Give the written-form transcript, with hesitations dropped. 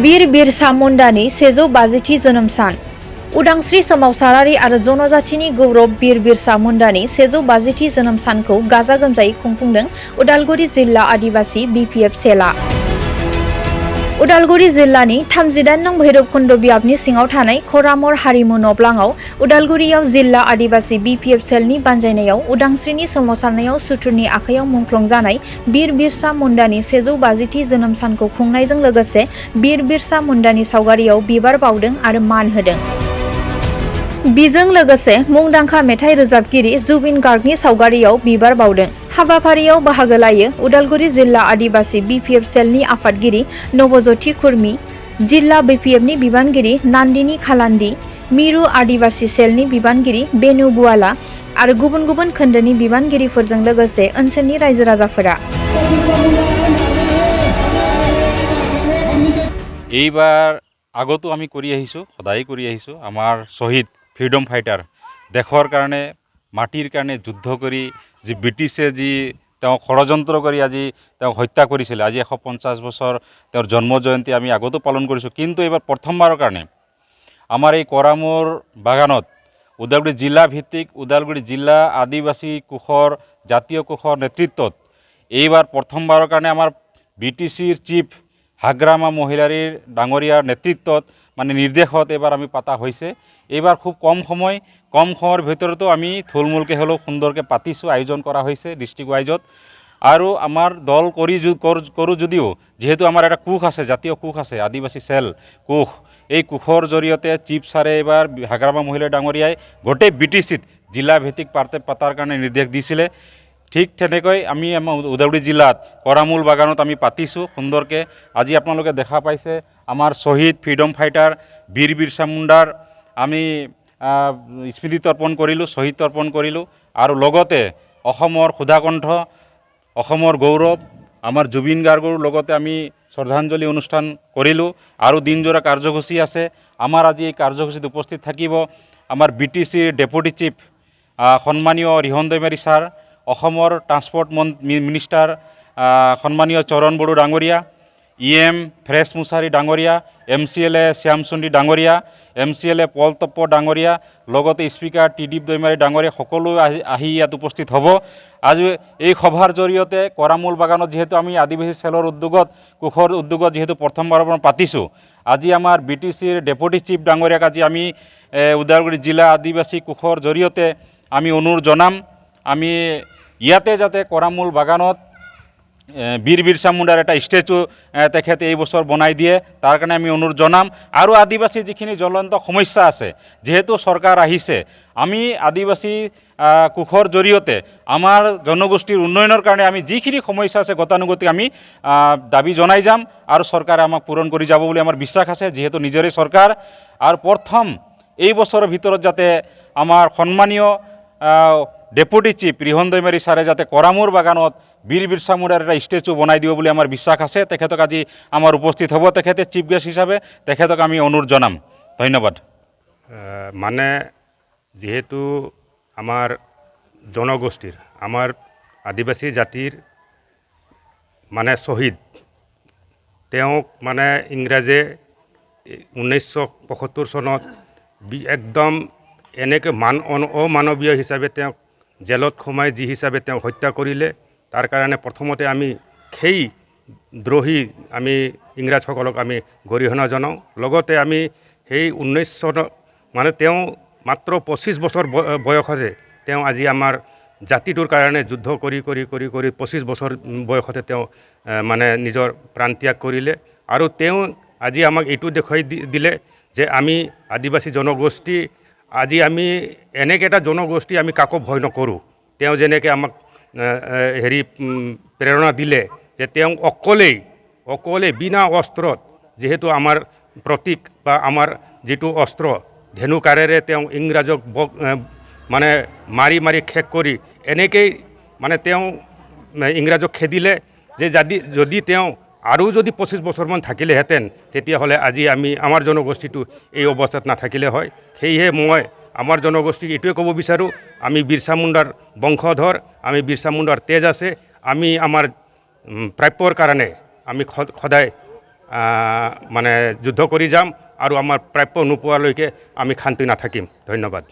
वीर बिरसा मुंडानि 150थि जोनोम सान। उदांस्रि सोमावसारारि आरो जनजातिनि गौरव वीर बिरसा मुंडानि 150थि जोनोम सानखौ गाजा गोमजायै खुंफुंदों उदालगुरि जिल्ला आदिबासि बिपिएफ सेलआ। उदालगुरि जिल्लानि 38 नं भैरबकुन्द बियाबनि सिङाव थानाय खरामर हारिमु नब्लाङाव उदालगुरियाव जिल्ला आदिबासि बिपिएफ सेलनि बानजायनायाव उदांस्रिनि सोमावसारनायाव सुथुरनि आखायाव मुंख्लं जानाय वीर बिरसा मुंडानि 150थि जोनोम सानखौ खुंनायजों लोगोसे वीर बिरसा मुंडानि सावगारियाव बिबार बावदों आरो मान होदों। बिजों लोगोसे मुंदांखा मेथाइ रोजाबगिरि जुबिन गार्गनि सावगारियाव बिबार बावदों। हाबाफारियाव बाहागो लायो उदालगुरि जिल्ला आदिबासि बिपिएफ सेलनि आफादगिरि नबज्योति खुर्मी, जिल्ला बिपिएफनि बिबानगिरि नान्दिनी खालान्दी, मिरु आदिबासि सेलनि बिबानगिरि बेनु बुवाला आरो गुबुन गुबुन खोन्दोनि बिबानगिरिफोरजों लोगोसे ओनसोलनि रायजो राजाफोरा। এইবাৰ আগতো আমি কৰি আহিছোঁ, সদায় কৰি আহিছোঁ। আমাৰ শ্বহীদ ফ্ৰীডম ফাইটাৰ দেশৰ কাৰণে মাটিৰ কাৰণে যুদ্ধ কৰি যি ব্ৰিটিছে যি তেওঁক ষড়যন্ত্ৰ কৰি আজি তেওঁক হত্যা কৰিছিলে, আজি 150 বছৰ তেওঁৰ জন্ম জয়ন্তী আমি আগতো পালন কৰিছোঁ। কিন্তু এইবাৰ প্ৰথমবাৰৰ কাৰণে আমাৰ এই কৰামুৰ বাগানত ওদালগুৰি জিলা ভিত্তিক ওদালগুৰি জিলা আদিবাসী কোষৰ জাতীয় কোষৰ নেতৃত্বত এইবাৰ প্ৰথমবাৰৰ কাৰণে আমাৰ বিটিচিৰ চিফ হাগ্ৰামা মহিলাৰীৰ ডাঙৰীয়াৰ নেতৃত্বত মানে নিৰ্দেশত এইবাৰ আমি পাতা হৈছে। এইবাৰ খুব কম সময়ৰ ভিতৰতো আমি থুলমূলকৈ হ'লেও সুন্দৰকৈ পাতিছোঁ, আয়োজন কৰা হৈছে ডিষ্ট্ৰিক্ট ৱাইজত। আৰু আমাৰ দল কৰোঁ যদিও যিহেতু আমাৰ এটা কোষ আছে, জাতীয় কোষ আছে আদিবাসী চেল কোষ, এই কোষৰ জৰিয়তে চিফ ছাৰে এইবাৰ হাগ্ৰামা মহিলা ডাঙৰীয়াই গোটেই বিটিচিত জিলা ভিত্তিক পাতাৰ কাৰণে নিৰ্দেশ দিছিলে। ঠিক তেনেকৈ আমি আমাৰ ওদালগুৰি জিলাত কৰামুল বাগানত আমি পাতিছোঁ সুন্দৰকৈ। আজি আপোনালোকে দেখা পাইছে আমাৰ শ্বহীদ ফ্ৰীডম ফাইটাৰ বীৰ বিৰচা মুণ্ডাৰ আমি স্মৃতি তৰ্পণ কৰিলোঁ, শ্বহীদ তৰ্পণ কৰিলোঁ। আৰু লগতে অসমৰ সুধাকণ্ঠ, অসমৰ গৌৰৱ আমাৰ জুবিন গাৰ্গৰ লগতে আমি শ্ৰদ্ধাঞ্জলি অনুষ্ঠান কৰিলোঁ। আৰু দিনজোৰা কাৰ্যসূচী আছে আমাৰ। আজি এই কাৰ্যসূচীত উপস্থিত থাকিব আমাৰ বিটিচিৰ ডেপুটি চিফ সন্মানীয় ৰিহন দৈমাৰী ছাৰ, অসমৰ ট্ৰান্সপৰ্ট মিনিষ্টাৰ সন্মানীয় চৰণ বড়ো ডাঙৰীয়া, EM ফ্ৰেছ মুছাৰী ডাঙৰীয়া, MCLA শ্যামচুন্দী ডাঙৰীয়া, MCLA পল তপ্প ডাঙৰীয়া, লগতে স্পীকাৰ টিডিপ দৈমাৰী ডাঙৰীয়া সকলো আহি ইয়াত উপস্থিত হ'ব। আজি এই সভাৰ জৰিয়তে কৰামুল বাগানত যিহেতু আমি আদিবাসী চেলৰ কোষৰ উদ্যোগত যিহেতু প্ৰথমবাৰৰ পৰা পাতিছোঁ, আজি আমাৰ বিটিচিৰ ডেপুটি চিফ ডাঙৰীয়াক আজি আমি ওদালগুৰি জিলা আদিবাসী কোষৰ জৰিয়তে আমি অনুৰোধ জনাম, আমি ইয়াতে যাতে কৰামুল বাগানত বীৰ বিৰচা মুণ্ডাৰ এটা ষ্টেচু তেখেতে এই বছৰ বনাই দিয়ে, তাৰ কাৰণে আমি অনুৰোধ জনাম। আৰু আদিবাসী যিখিনি জ্বলন্ত সমস্যা আছে, যিহেতু চৰকাৰ আহিছে, আমি আদিবাসী কোষৰ জৰিয়তে আমাৰ জনগোষ্ঠীৰ উন্নয়নৰ কাৰণে আমি যিখিনি সমস্যা আছে গতানুগতিক আমি দাবী জনাই যাম আৰু চৰকাৰে আমাক পূৰণ কৰি যাব বুলি আমাৰ বিশ্বাস আছে, যিহেতু নিজৰে চৰকাৰ। আৰু প্ৰথম এই বছৰৰ ভিতৰত যাতে আমাৰ সন্মানীয় ডেপুটি চিফ ৰিহন দৈমাৰী ছাৰে যাতে কৰামুৰ বাগানত বীৰ বিৰচা মুণ্ডাৰ এটা ষ্টেচু বনাই দিব বুলি আমাৰ বিশ্বাস আছে। তেখেতক আজি আমাৰ উপস্থিত হ'ব, তেখেতে চিফ গেষ্ট হিচাপে তেখেতক আমি অনুৰোধ জনাম। ধন্যবাদ। মানে যিহেতু আমাৰ জনগোষ্ঠীৰ, আমাৰ আদিবাসী জাতিৰ মানে শ্বহীদ, তেওঁক মানে ইংৰাজে 1975 চনত একদম এনেকৈ অমানৱীয় হিচাপে তেওঁক জেলত সোমাই যি হিচাপে তেওঁক হত্যা কৰিলে, তাৰ কাৰণে প্ৰথমতে আমি সেই দ্ৰোহী আমি ইংৰাজসকলক আমি গৰিহণা জনাওঁ। লগতে আমি সেই 19 চনত মানে তেওঁ মাত্ৰ 25 বছৰ বয়সতে তেওঁ আজি আমাৰ জাতিটোৰ কাৰণে যুদ্ধ কৰি 25 বছৰ বয়সতে তেওঁ মানে নিজৰ প্ৰাণ ত্যাগ কৰিলে। আৰু তেওঁ আজি আমাক এইটো দেখুৱাই দিলে যে আমি আদিবাসী জনগোষ্ঠী, আজি আমি এনেকৈ এটা জনগোষ্ঠী আমি কাকো ভয় নকৰোঁ। তেওঁ যেনেকৈ আমাক প্ৰেৰণা দিলে যে তেওঁ অকলে বিনা অস্ত্ৰত, যিহেতু আমাৰ প্ৰতীক বা আমাৰ যিটো অস্ত্ৰ ধেনুকাঁড়েৰে তেওঁ ইংৰাজক মানে মাৰি শেষ কৰি এনেকেই মানে তেওঁ ইংৰাজক খেদিলে যে যদি তেওঁ আৰু যদি 25 বছৰমান থাকিলেহেঁতেন, তেতিয়াহ'লে আজি আমাৰ জনগোষ্ঠীটো এই অৱস্থাত নাথাকিলে হয়। সেয়েহে মই আমাৰ জনগোষ্ঠীক এইটোৱে ক'ব বিচাৰোঁ, আমি বিৰচা মুণ্ডাৰ বংশধৰ, আমি বিৰচা মুণ্ডাৰ তেজ আছে, আমি আমাৰ প্ৰাপ্যৰ কাৰণে আমি সদায় মানে যুদ্ধ কৰি যাম আৰু আমাৰ প্ৰাপ্য নোপোৱালৈকে আমি শান্তি নাথাকিম। ধন্যবাদ।